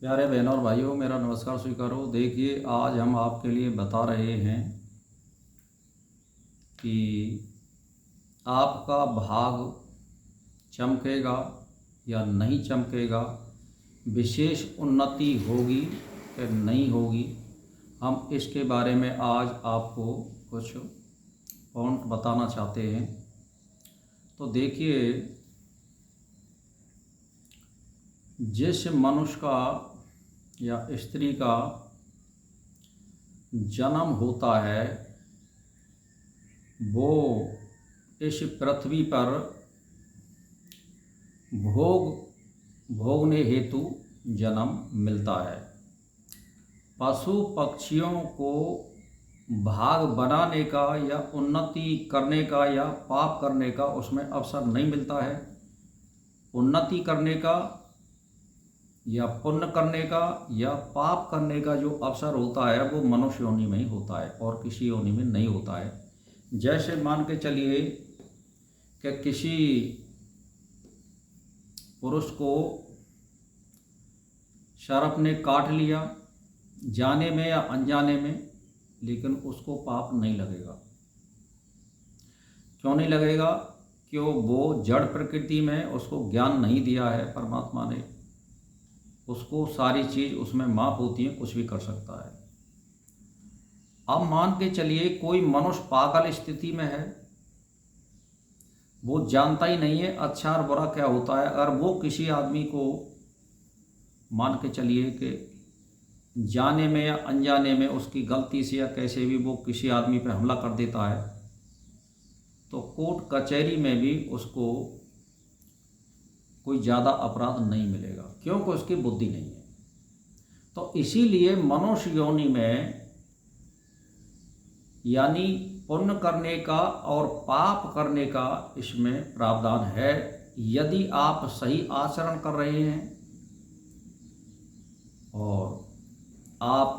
प्यारे बहनों और भाइयों, मेरा नमस्कार स्वीकारो। देखिए, आज हम आपके लिए बता रहे हैं कि आपका भाग चमकेगा या नहीं चमकेगा, विशेष उन्नति होगी या नहीं होगी। हम इसके बारे में आज आपको कुछ पॉइंट बताना चाहते हैं। तो देखिए, जिस मनुष्य का या स्त्री का जन्म होता है वो इस पृथ्वी पर भोगने हेतु जन्म मिलता है। पशु पक्षियों को भाग बनाने का या उन्नति करने का या पाप करने का उसमें अवसर नहीं मिलता है। उन्नति करने का या पुण्य करने का या पाप करने का जो अवसर होता है वो मनुष्य योनि में ही होता है और किसी योनि में नहीं होता है। जैसे मान के चलिए कि किसी पुरुष को सर्प ने काट लिया, जाने में या अनजाने में, लेकिन उसको पाप नहीं लगेगा। क्यों नहीं लगेगा? क्यों? वो जड़ प्रकृति में उसको ज्ञान नहीं दिया है परमात्मा ने। उसको सारी चीज़ उसमें माप होती है, कुछ भी कर सकता है। अब मान के चलिए कोई मनुष्य पागल स्थिति में है, वो जानता ही नहीं है अच्छा और बुरा क्या होता है। अगर वो किसी आदमी को मान के चलिए कि जाने में या अनजाने में उसकी गलती से या कैसे भी वो किसी आदमी पर हमला कर देता है, तो कोर्ट कचहरी में भी उसको कोई ज़्यादा अपराध नहीं मिलेगा, क्योंकि उसकी बुद्धि नहीं है। तो इसीलिए मनुष्य योनि में यानी पुण्य करने का और पाप करने का इसमें प्रावधान है। यदि आप सही आचरण कर रहे हैं और आप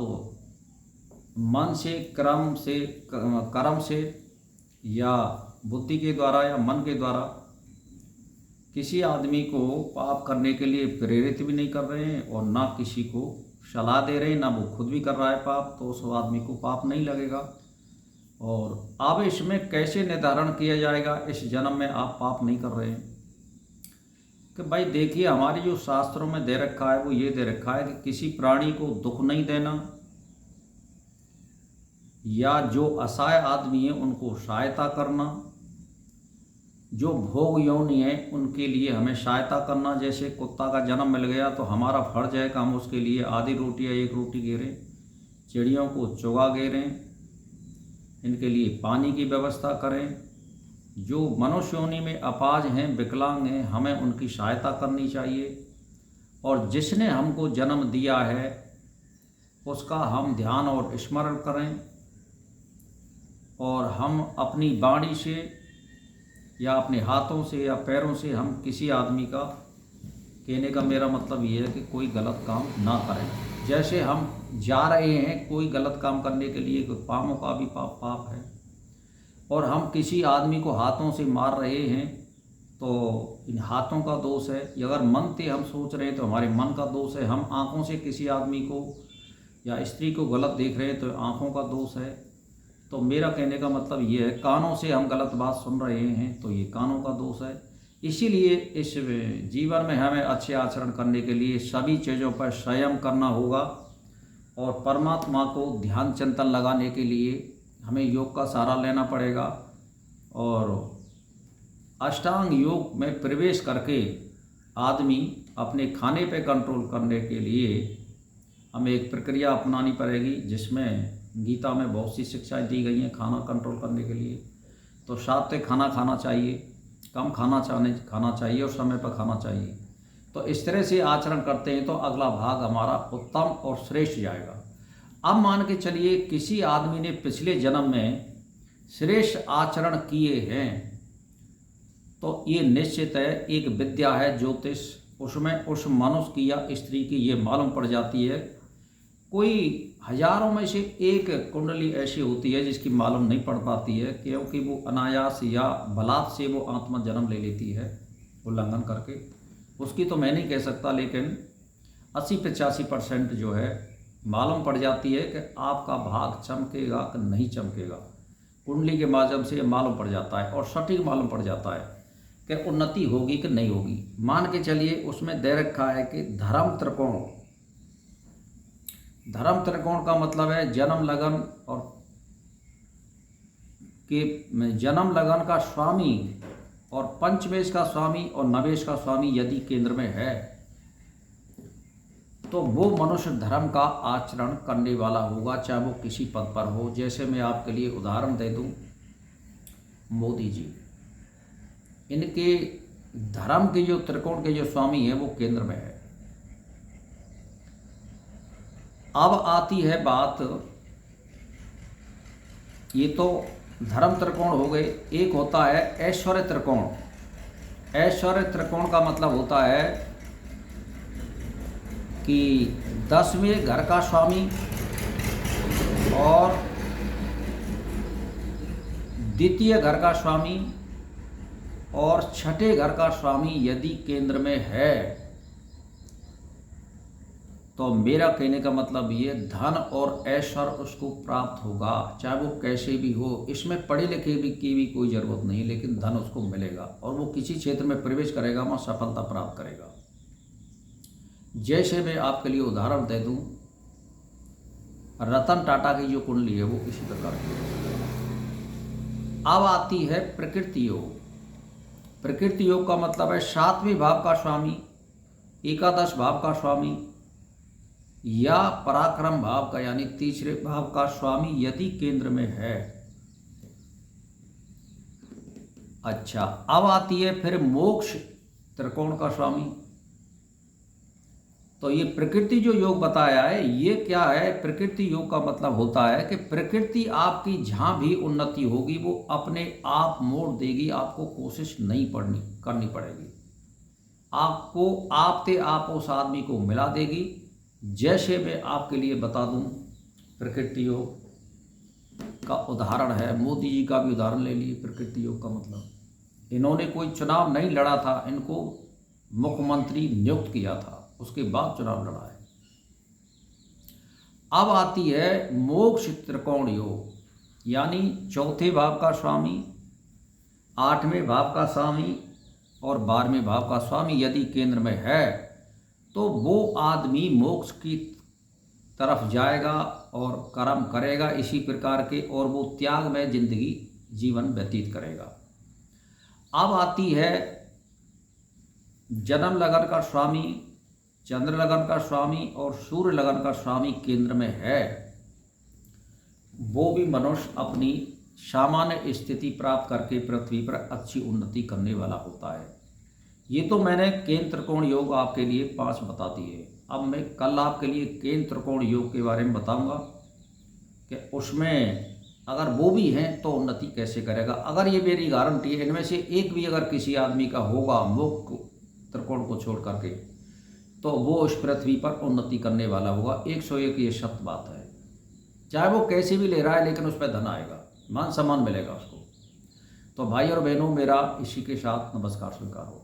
मन से कर्म से या बुद्धि के द्वारा या मन के द्वारा किसी आदमी को पाप करने के लिए प्रेरित भी नहीं कर रहे हैं और ना किसी को सलाह दे रहे हैं, ना वो खुद भी कर रहा है पाप, तो उस आदमी को पाप नहीं लगेगा। और अब इसमें कैसे निर्धारण किया जाएगा इस जन्म में आप पाप नहीं कर रहे हैं? कि भाई देखिए, हमारे जो शास्त्रों में दे रखा है वो ये दे रखा है कि किसी प्राणी को दुख नहीं देना, या जो असहाय आदमी है उनको सहायता करना, जो भोग योनि है उनके लिए हमें सहायता करना। जैसे कुत्ता का जन्म मिल गया तो हमारा फर्ज है कि हम उसके लिए आधी रोटी या एक रोटी गेरें, चिड़ियों को चुगा गेरें, इनके लिए पानी की व्यवस्था करें। जो मनुष्य योनि में अपाज हैं, विकलांग हैं, हमें उनकी सहायता करनी चाहिए। और जिसने हमको जन्म दिया है उसका हम ध्यान और स्मरण करें, और हम अपनी वाणी से या अपने हाथों से या पैरों से हम किसी आदमी का, कहने का मेरा मतलब ये है कि कोई गलत काम ना करें। जैसे हम जा रहे हैं कोई गलत काम करने के लिए, कोई पापों का भी पाप है, और हम किसी आदमी को हाथों से मार रहे हैं तो इन हाथों का दोष है। अगर मन से हम सोच रहे हैं तो हमारे मन का दोष है। हम आँखों से किसी आदमी को या स्त्री को गलत देख रहे हैं तो आँखों का दोष है। तो मेरा कहने का मतलब ये है, कानों से हम गलत बात सुन रहे हैं तो ये कानों का दोष है। इसीलिए इस जीवन में हमें अच्छे आचरण करने के लिए सभी चीज़ों पर संयम करना होगा, और परमात्मा को ध्यान चिंतन लगाने के लिए हमें योग का सहारा लेना पड़ेगा। और अष्टांग योग में प्रवेश करके आदमी अपने खाने पे कंट्रोल करने के लिए हमें एक प्रक्रिया अपनानी पड़ेगी, जिसमें गीता में बहुत सी शिक्षाएं दी गई हैं खाना कंट्रोल करने के लिए। तो सात्विक खाना खाना चाहिए, कम खाना चाहिए और समय पर खाना चाहिए। तो इस तरह से आचरण करते हैं तो अगला भाग हमारा उत्तम और श्रेष्ठ जाएगा। अब मान के चलिए किसी आदमी ने पिछले जन्म में श्रेष्ठ आचरण किए हैं, तो ये निश्चित है एक विद्या है ज्योतिष, उसमें उस मनुष्य की या स्त्री की ये मालूम पड़ जाती है। कोई हजारों में से एक कुंडली ऐसी होती है जिसकी मालूम नहीं पड़ पाती है, क्योंकि वो अनायास या बलात् से वो आत्मा जन्म ले लेती है उल्लंघन करके। उसकी तो मैं नहीं कह सकता, लेकिन 80-85% जो है मालूम पड़ जाती है कि आपका भाग चमकेगा कि नहीं चमकेगा। कुंडली के माध्यम से ये मालूम पड़ जाता है और सटीक मालूम पड़ जाता है कि उन्नति होगी कि नहीं होगी। मान के चलिए उसमें दे रखा है कि धर्म त्रिकोण। धर्म त्रिकोण का मतलब है जन्म लगन और जन्म लगन का स्वामी और पंचमेश का स्वामी और नवेश का स्वामी यदि केंद्र में है तो वो मनुष्य धर्म का आचरण करने वाला होगा, चाहे वो किसी पद पर हो। जैसे मैं आपके लिए उदाहरण दे दूं, मोदी जी, इनके धर्म के जो त्रिकोण के जो स्वामी हैं वो केंद्र में है। अब आती है बात, ये तो धर्म त्रिकोण हो गए। एक होता है ऐश्वर्य त्रिकोण। ऐश्वर्य त्रिकोण का मतलब होता है कि 10वें घर का स्वामी और द्वितीय घर का स्वामी और छठे घर का स्वामी यदि केंद्र में है तो मेरा कहने का मतलब ये धन और ऐश्वर्य उसको प्राप्त होगा, चाहे वो कैसे भी हो। इसमें पढ़े लिखे भी की भी कोई ज़रूरत नहीं, लेकिन धन उसको मिलेगा और वो किसी क्षेत्र में प्रवेश करेगा, वहाँ सफलता प्राप्त करेगा। जैसे मैं आपके लिए उदाहरण दे दूं, रतन टाटा की जो कुंडली है वो इसी प्रकार की है। अब आती है प्रकृति योग। प्रकृति योग का मतलब है 7वें भाव का स्वामी, एकादश भाव का स्वामी या पराक्रम भाव का यानी तीसरे भाव का स्वामी यदि केंद्र में है। अच्छा, अब आती है फिर मोक्ष त्रिकोण का स्वामी। तो ये प्रकृति जो योग बताया है ये क्या है? प्रकृति योग का मतलब होता है कि प्रकृति आपकी जहाँ भी उन्नति होगी वो अपने आप मोड़ देगी, आपको कोशिश नहीं करनी पड़ेगी, आपको आपते आप उस आदमी को मिला देगी। जैसे मैं आपके लिए बता दूं, प्रकृति योग का उदाहरण है, मोदी जी का भी उदाहरण ले लिए। प्रकृति योग का मतलब इन्होंने कोई चुनाव नहीं लड़ा था, इनको मुख्यमंत्री नियुक्त किया था, उसके बाद चुनाव लड़ा है। अब आती है मोक्ष त्रिकोण योग, यानी 4थे भाव का स्वामी, 8वें भाव का स्वामी और 12वें भाव का स्वामी यदि केंद्र में है तो वो आदमी मोक्ष की तरफ जाएगा और कर्म करेगा इसी प्रकार के, और वो त्याग में जिंदगी जीवन व्यतीत करेगा। अब आती है जन्म लगन का स्वामी, चंद्र लगन का स्वामी और सूर्य लगन का स्वामी केंद्र में है, वो भी मनुष्य अपनी सामान्य स्थिति प्राप्त करके पृथ्वी पर अच्छी उन्नति करने वाला होता है। ये तो मैंने केंद्र त्रिकोण योग आपके लिए 5 बता दिए। अब मैं कल आपके लिए केंद्र त्रिकोण योग के बारे में बताऊंगा कि उसमें अगर वो भी हैं तो उन्नति कैसे करेगा। अगर ये मेरी गारंटी है, इनमें से एक भी अगर किसी आदमी का होगा मुख्य त्रिकोण को छोड़ करके, तो वो इस पृथ्वी पर उन्नति करने वाला होगा। 101 ये सत्य बात है। चाहे वो कैसे भी ले रहा है लेकिन उस पर धन आएगा, मान सम्मान मिलेगा उसको। तो भाई और बहनों, मेरा इसी के साथ नमस्कार स्वीकार हो।